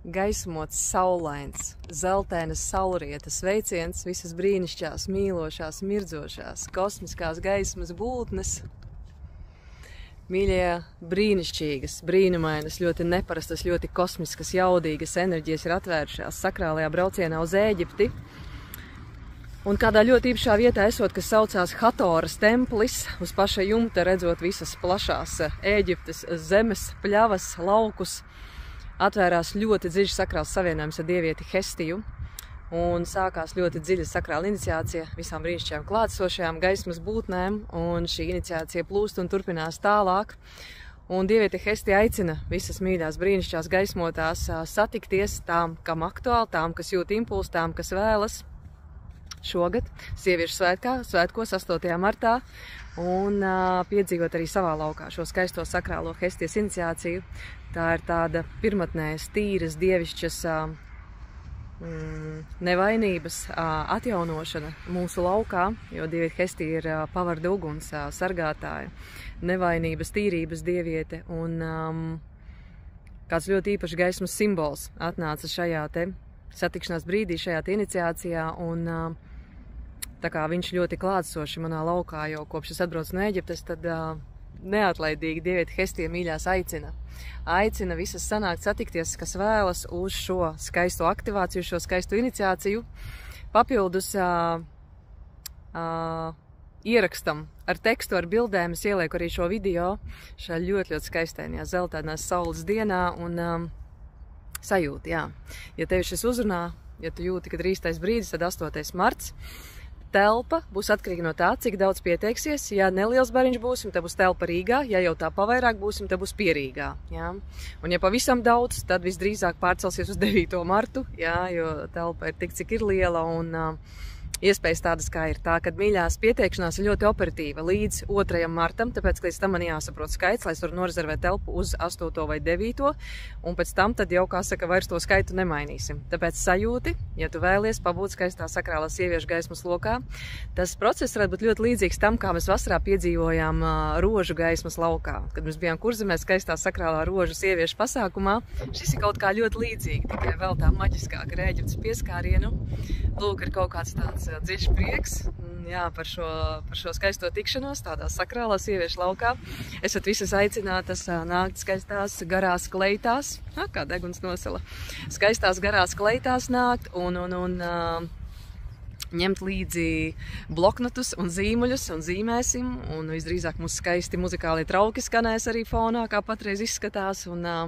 gaismots, saulains, zeltainas saulrietas sveiciens visas brīnišķās, mīlošās, mirdzošās, kosmiskās gaismas būtnes. Mīļie, brīnišķīgas, brīnumainas, ļoti neparastas, ļoti kosmiskas, jaudīgas enerģijas ir atvēršās sakrālajā braucienā uz Ēģipti. Un kādā ļoti īpašā vietā esot, kas saucās Hatoras templis, uz paša jumta redzot visas plašās Ēģiptes zemes, pļavas, laukus, atvērās ļoti dziļš sakrāls savienojums ar dievieti Hestiju. Un sākās ļoti dziļa sakrāla iniciācija visām brīnišķīgām klātesošajām gaismas būtnēm, un šī iniciācija plūst un turpinās tālāk. Un dieviete Hestija aicina visas mīļās brīnišķīgās gaismotās satikties tām, kam aktuāli, tām, kas jūt impulsu, tām, kas vēlas. Šogad sieviešu svētkos 8. martā un piedzīvot arī savā laukā šo skaisto sakrālo Hestijas iniciāciju. Tā ir tāda pirmatnējas, tīras, dievišķas nevainības atjaunošana mūsu laukā, jo dieviete Hestija ir pavarda uguns sargātāja, nevainības, tīrības dieviete, un kāds ļoti īpašs gaismas simbols atnāca šajā te satikšanās brīdī, šajā te iniciācijā, un tā kā viņš ļoti klātsoši manā laukā, jo kopš es atbraucu no Ēģiptes, tad neatlaidīgi dieviete Hestija mīļās aicina visas sanākt satikties, kas vēlas uz šo skaisto aktivāciju, šo skaisto iniciāciju. Papildus ierakstam ar tekstu, ar bildēm, es ielieku arī šo video šajā ļoti skaistainajā zeltainās saules dienā, un sajūti, jā. Ja tevi šis uzrunā, ja tu jūti, ka ir īstais brīdis, tad 8. marts. Telpa būs atkarīga no tā, cik daudz pieteiksies. Ja neliels bariņš būsim, tad būs telpa Rīgā. Ja jau tā pavairāk būsim, tad būs Pierīgā. Jā. Un ja pavisam daudz, tad visdrīzāk pārcelsies uz 9. martu, jā, jo telpa ir tik, cik ir liela, un iespējas tādas, kā ir tā, kad mīļās pieteikšanās ir ļoti operatīva līdz 2. martam, tāpēc, ka līdz tam man jāsaprot skaits, lai es varu norezervēt telpu uz 8. vai 9. un pēc tam tad jau, kā saka, vairs to skaitu nemainīsim. Tāpēc sajūti, ja tu vēlies pabūt skaistā sakrālā sieviešu gaismas lokā, tas process varētu būt ļoti līdzīgs tam, kā mēs vasarā piedzīvojām rožu gaismas laukā. Kad mēs bijām Kurzemē skaistā sakrālā rožu sieviešu pasākumā, šis ir kaut kā ļoti līdzīgi, tikai vēl tā maģiskāk ar Ēģiptes pieskārienu. Lūk, ir kaut kāds tāds dziļš prieks, jā, par šo skaisto tikšanos tādā sakrālā sieviešu laukā. Esat visas aicinātas nākt skaistās garās kleitās, kā deguns nosala, skaistās garās kleitās nākt un ņemt līdzi bloknotus un zīmuļus un zīmēsim, un visdrīzāk mums skaisti muzikālie trauki skanēs arī fonā, kā patreiz izskatās, un